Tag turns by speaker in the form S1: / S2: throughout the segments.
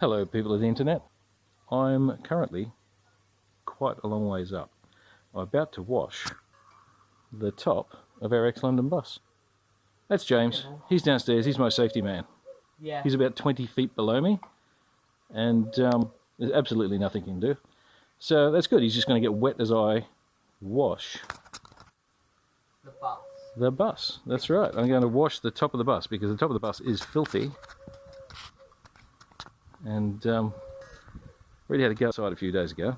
S1: Hello people of the internet. I'm currently quite a long ways up. I'm about to wash the top of our ex-London bus. That's James. He's downstairs. He's my safety man.
S2: Yeah.
S1: He's about 20 feet below me and there's absolutely nothing he can do. So that's good. He's just going to get wet as I wash
S2: The bus.
S1: the bus. That's right. I'm going to wash the top of the bus because the top of the bus is filthy. And already had to go outside a few days ago.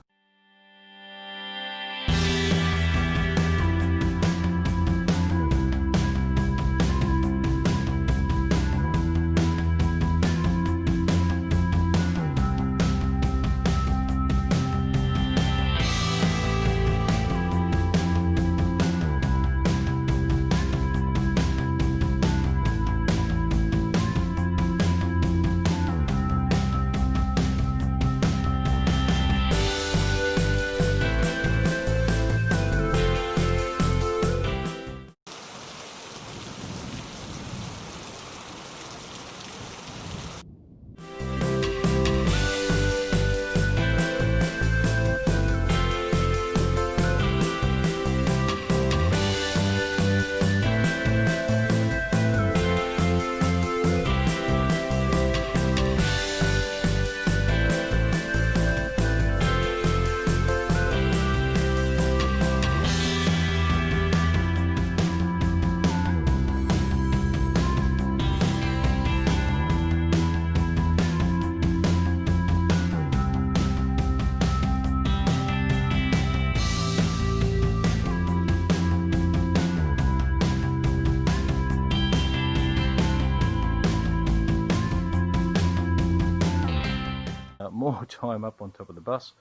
S1: More time up on top of the bus,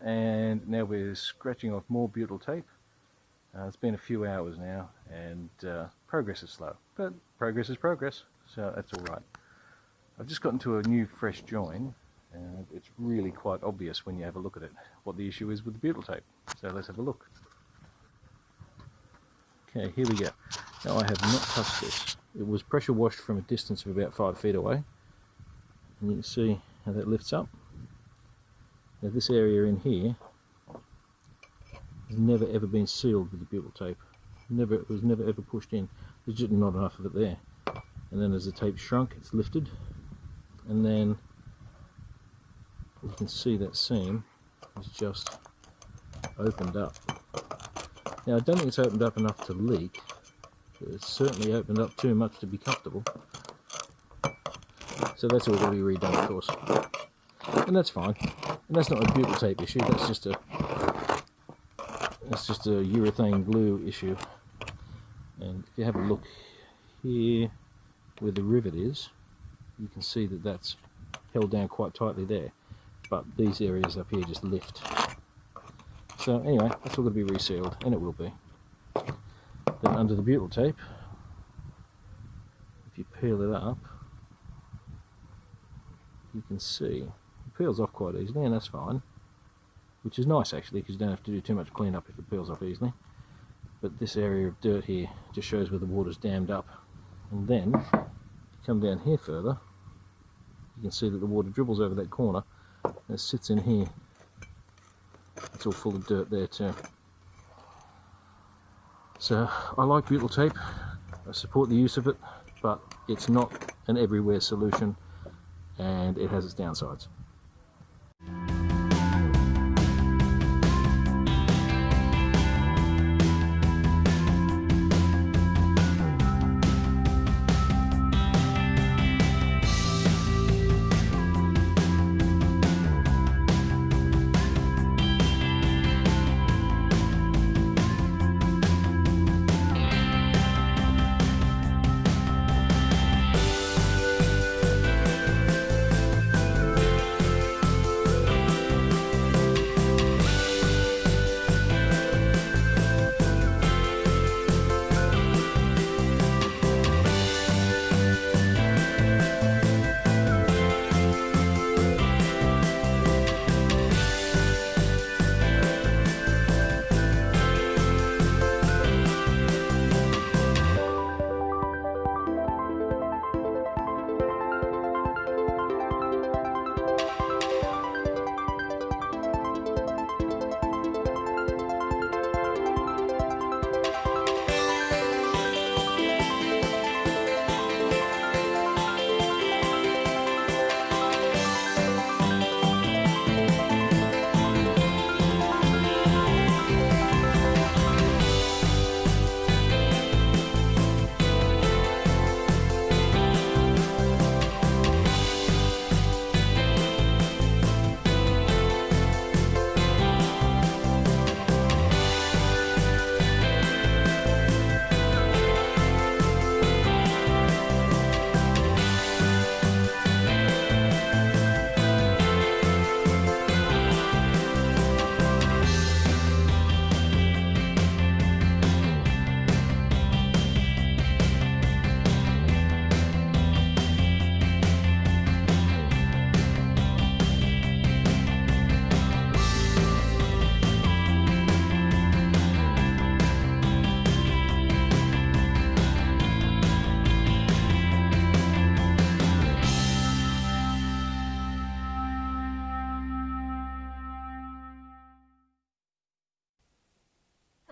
S1: and now we're scratching off more butyl tape. It's been a few hours now, and progress is slow, but progress is progress, so that's all right. I've just gotten to a new fresh join, and it's really quite obvious when you have a look at it what the issue is with the butyl tape. So let's have a look. Okay, here we go. Now I have not touched this. It was pressure washed from a distance of about 5 feet away, and you can see how that lifts up. Now this area in here has never ever been sealed with the butyl tape. It was never ever pushed in. There's just not enough of it there. And then as the tape shrunk, it's lifted, and then you can see that seam is just opened up. Now I don't think it's opened up enough to leak, but it's certainly opened up too much to be comfortable. So that's all going to be redone, of course, and that's fine. And that's not a butyl tape issue. That's just a urethane glue issue. And if you have a look here, where the rivet is, you can see that that's held down quite tightly there. But these areas up here just lift. So anyway, that's all going to be resealed, and it will be. Then under the butyl tape, if you peel it up, you can see it peels off quite easily, and that's fine, which is nice actually, because you don't have to do too much cleanup if it peels off easily. But this area of dirt here just shows where the water's dammed up. And then if you come down here further, you can see that the water dribbles over that corner and it sits in here. It's all full of dirt there too. So I like butyl tape, I support the use of it, but it's not an everywhere solution, and it has its downsides.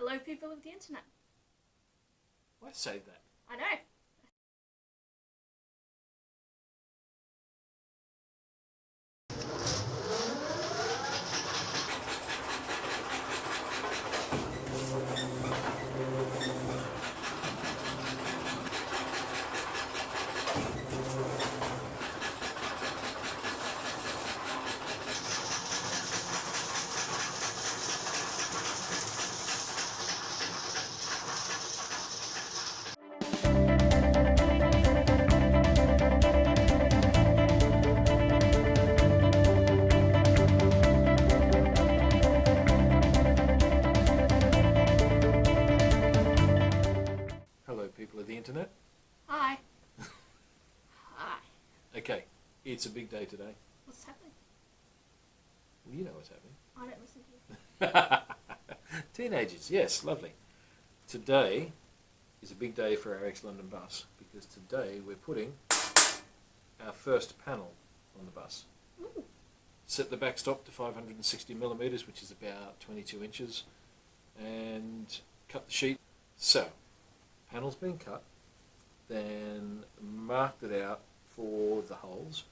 S3: Hello, people of the internet.
S1: Why say that?
S3: I know.
S1: Hello, people of the internet.
S3: Hi. Hi.
S1: Okay, it's a big day today.
S3: What's happening?
S1: Well, you know what's happening.
S3: I don't listen to you.
S1: Teenagers, yes, lovely. Today is a big day for our ex-London bus because today we're putting our first panel on the bus.
S3: Ooh.
S1: Set the backstop to 560 millimetres, which is about 22 inches, and cut the sheet. So, panel's been cut, then marked it out for the holes,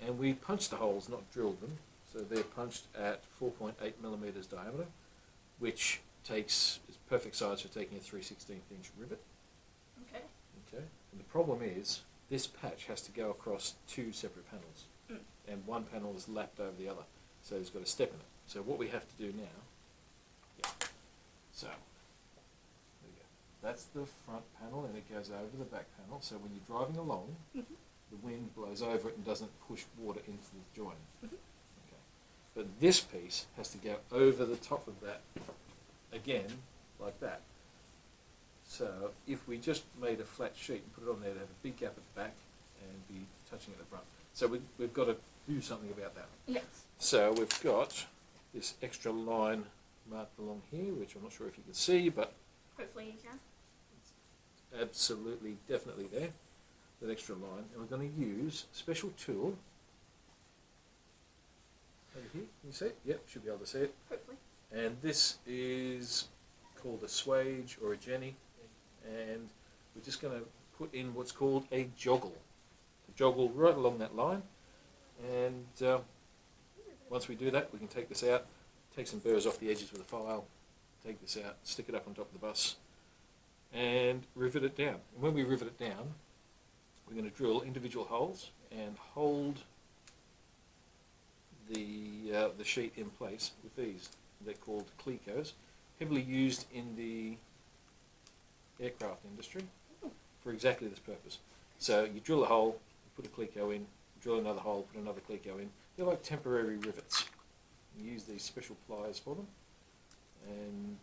S1: and we punched the holes, not drilled them. So they're punched at 4.8 millimetres diameter, which is perfect size for taking a 3/16 inch rivet.
S3: Okay.
S1: Okay. And the problem is this patch has to go across two separate panels, and one panel is lapped over the other, so it's got a step in it. So what we have to do now, so there we go. That's the front panel, and it goes over the back panel. So when you're driving along, the wind blows over it and doesn't push water into the join. Okay. But this piece has to go over the top of that again, like that. So if we just made a flat sheet and put it on there, to have a big gap at the back and be touching at the front. So we've got to do something about that.
S3: Yes.
S1: So we've got this extra line marked along here, which I'm not sure if you can see, but
S3: Hopefully you can.
S1: it's absolutely, definitely there, that extra line. And we're going to use a special tool over here. Can you see it? Yep, should be able to see it.
S3: Hopefully.
S1: And this is called a swage or a jenny, and we're just going to put in what's called a joggle. A joggle right along that line, and once we do that, we can take this out, take some burrs off the edges with a file, take this out, stick it up on top of the bus, and rivet it down. And when we rivet it down, we're going to drill individual holes and hold the sheet in place with these. They're called clecos, heavily used in the aircraft industry for exactly this purpose. So you drill a hole, you put a cleco in, drill another hole, put another cleco in. They're like temporary rivets. You use these special pliers for them, and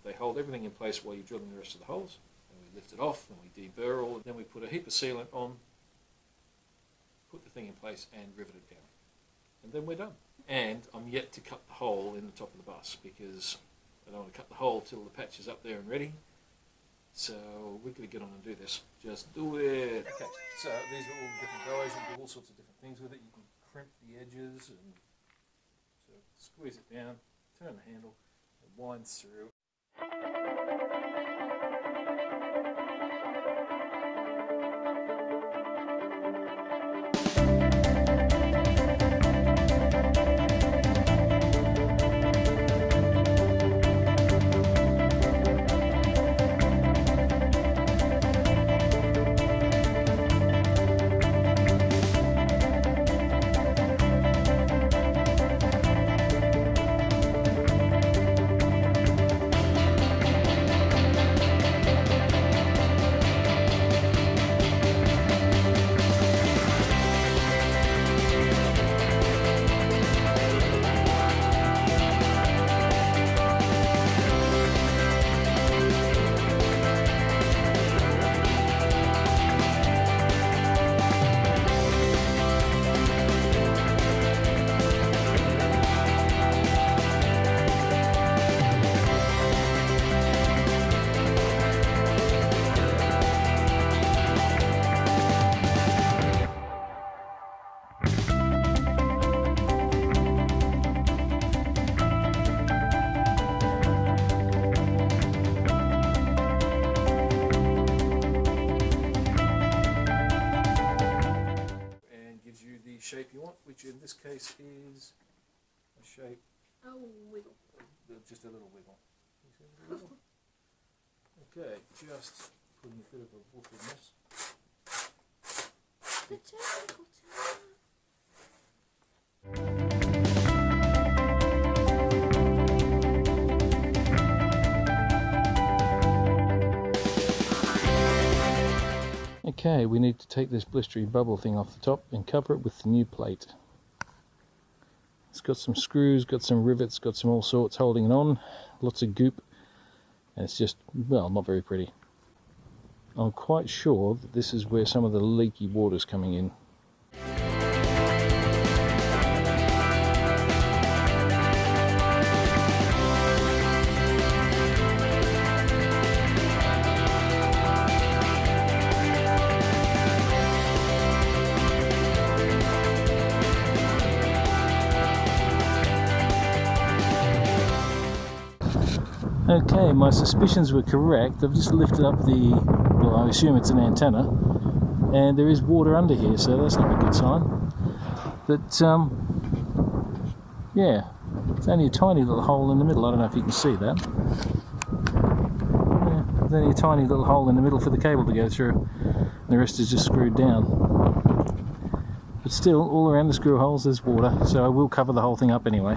S1: they hold everything in place while you're drilling the rest of the holes. And we lift it off, and we deburr all, and then we put a heap of sealant on, put the thing in place, and rivet it down. And then we're done. And I'm yet to cut the hole in the top of the bus because I don't want to cut the hole till the patch is up there and ready. So we're going to get on and do this. Just do it. Okay, so these are all the different guys. You can do all sorts of different things with it. You can crimp the edges and so squeeze it down, turn the handle, it winds through. which in this case is a shape,
S3: Oh, wiggle.
S1: just a little wiggle. You see the wiggle? Okay, just putting a bit of a woof in this.
S3: The technical term.
S1: Okay, we need to take this blistery bubble thing off the top and cover it with the new plate. It's got some screws, got some rivets, got some all sorts holding it on, lots of goop, and it's just, well, not very pretty. I'm quite sure that this is where some of the leaky water's coming in. Okay, my suspicions were correct. I've just lifted up the, well, I assume it's an antenna, and there is water under here, so that's not a good sign. But, yeah, it's only a tiny little hole in the middle. I don't know if you can see that. Yeah, there's only a tiny little hole in the middle for the cable to go through. The rest is just screwed down. But still, all around the screw holes there's water, so I will cover the whole thing up anyway.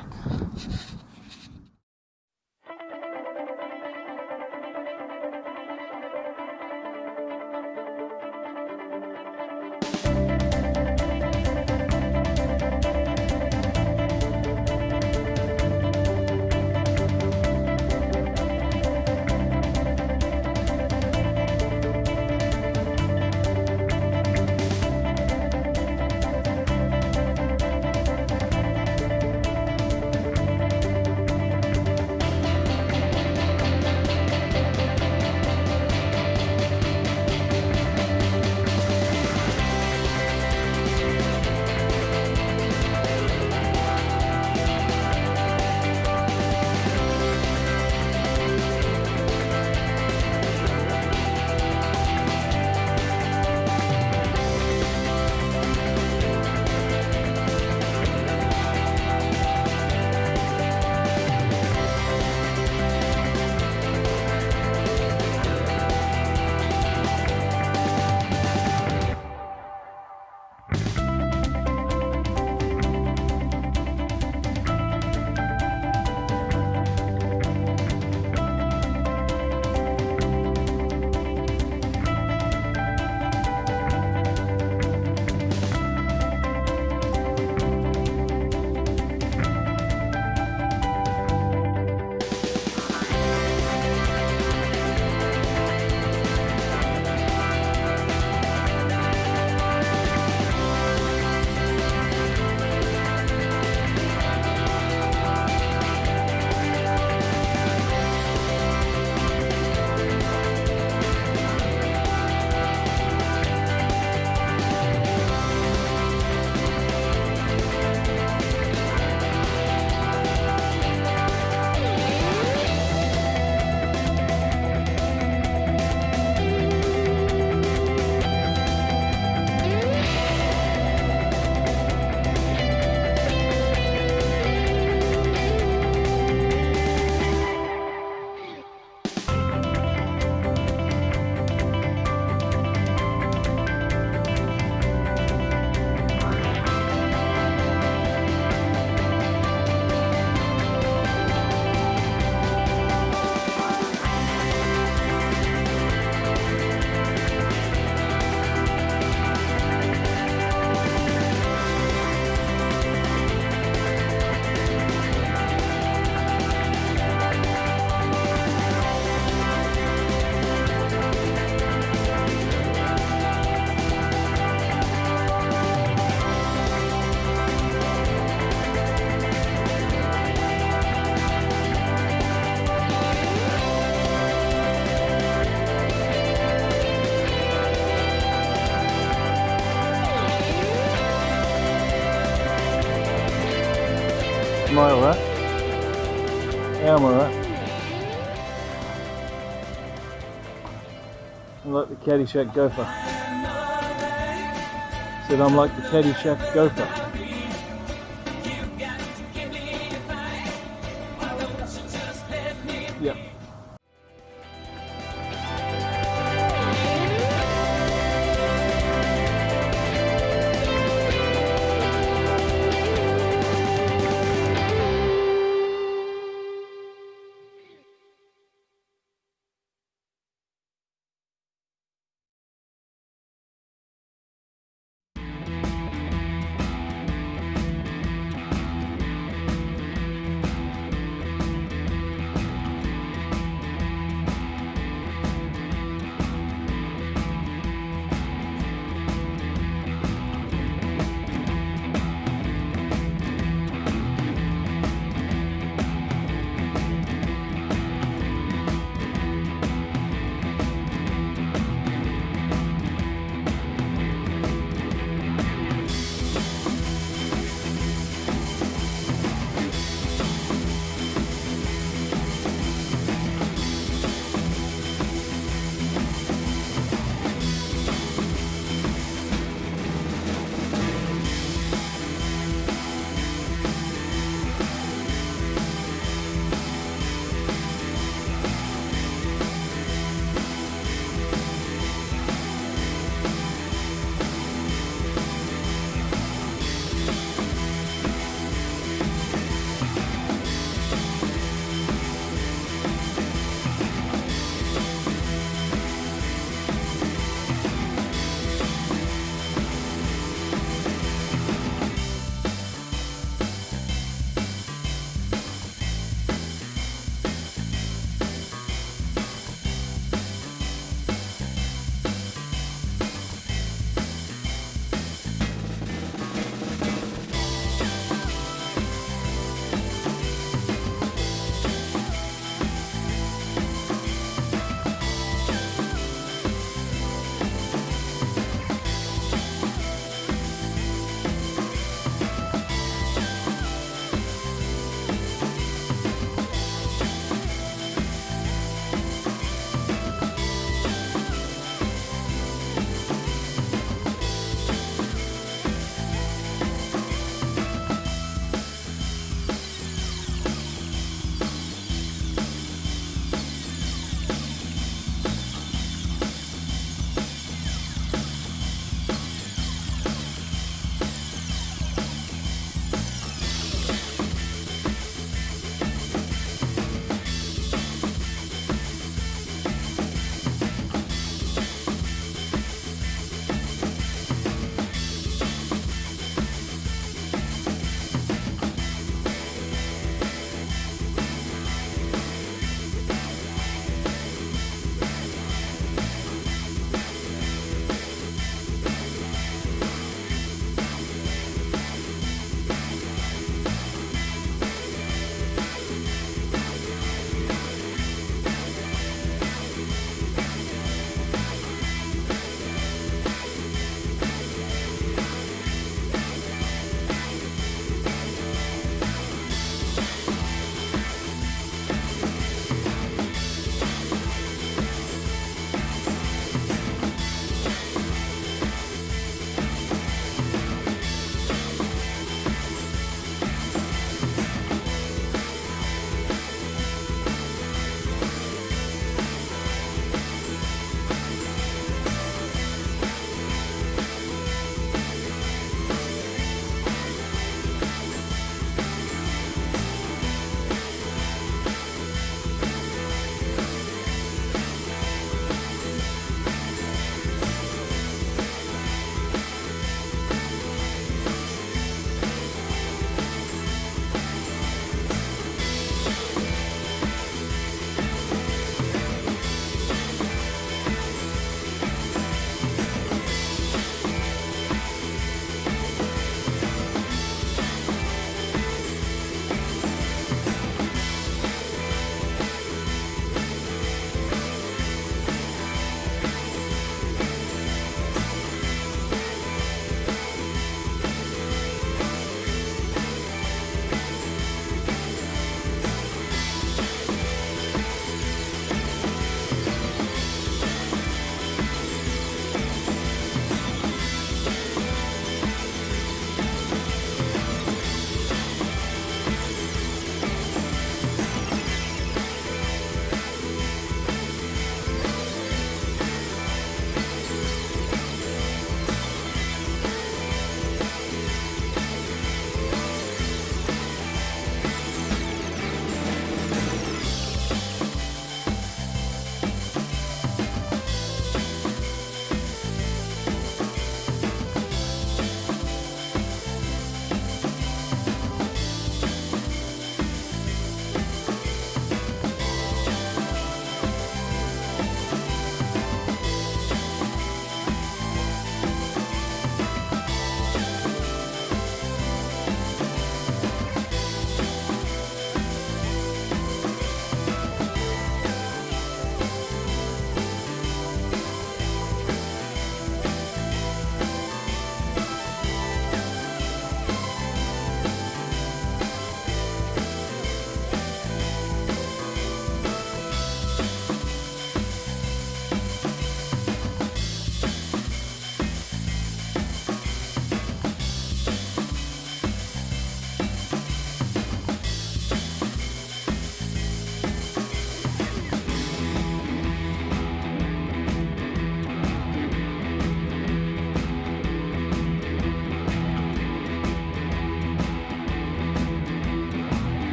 S1: Am I alright? Yeah, I'm alright. I'm like the Caddyshack gopher. Said I'm like the Caddyshack gopher.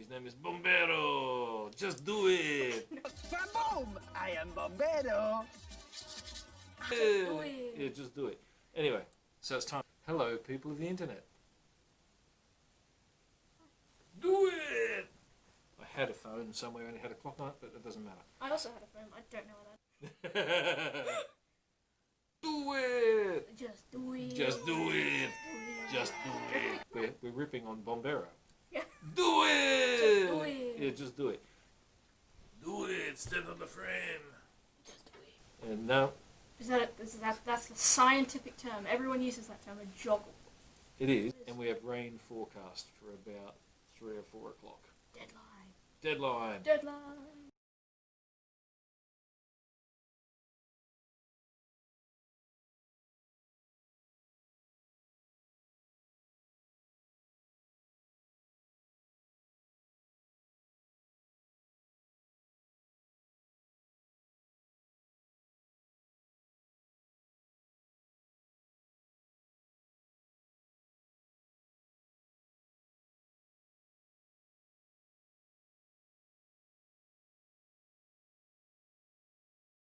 S1: His name is Bombero. Just do it.
S4: Boom! I am Bombero.
S3: Do it.
S1: Yeah, just do it. Anyway, so it's time. Hello, people of the internet. Do it! I had a phone somewhere and it had a clock on it, but it doesn't matter.
S3: I also had a phone. I don't know what that.
S1: Do it!
S3: Just do it.
S1: Just do it!
S3: Just do it.
S1: Just do it! We're ripping on Bombero.
S3: Yeah.
S1: Do it!
S3: Just do it.
S1: Yeah, just do it. Do it! Stand on the frame!
S3: Just do it.
S1: And now,
S3: That's the scientific term. Everyone uses that term. A joggle.
S1: it is, and we have rain forecast for about 3 or 4 o'clock.
S3: Deadline.
S1: Deadline!
S3: Deadline.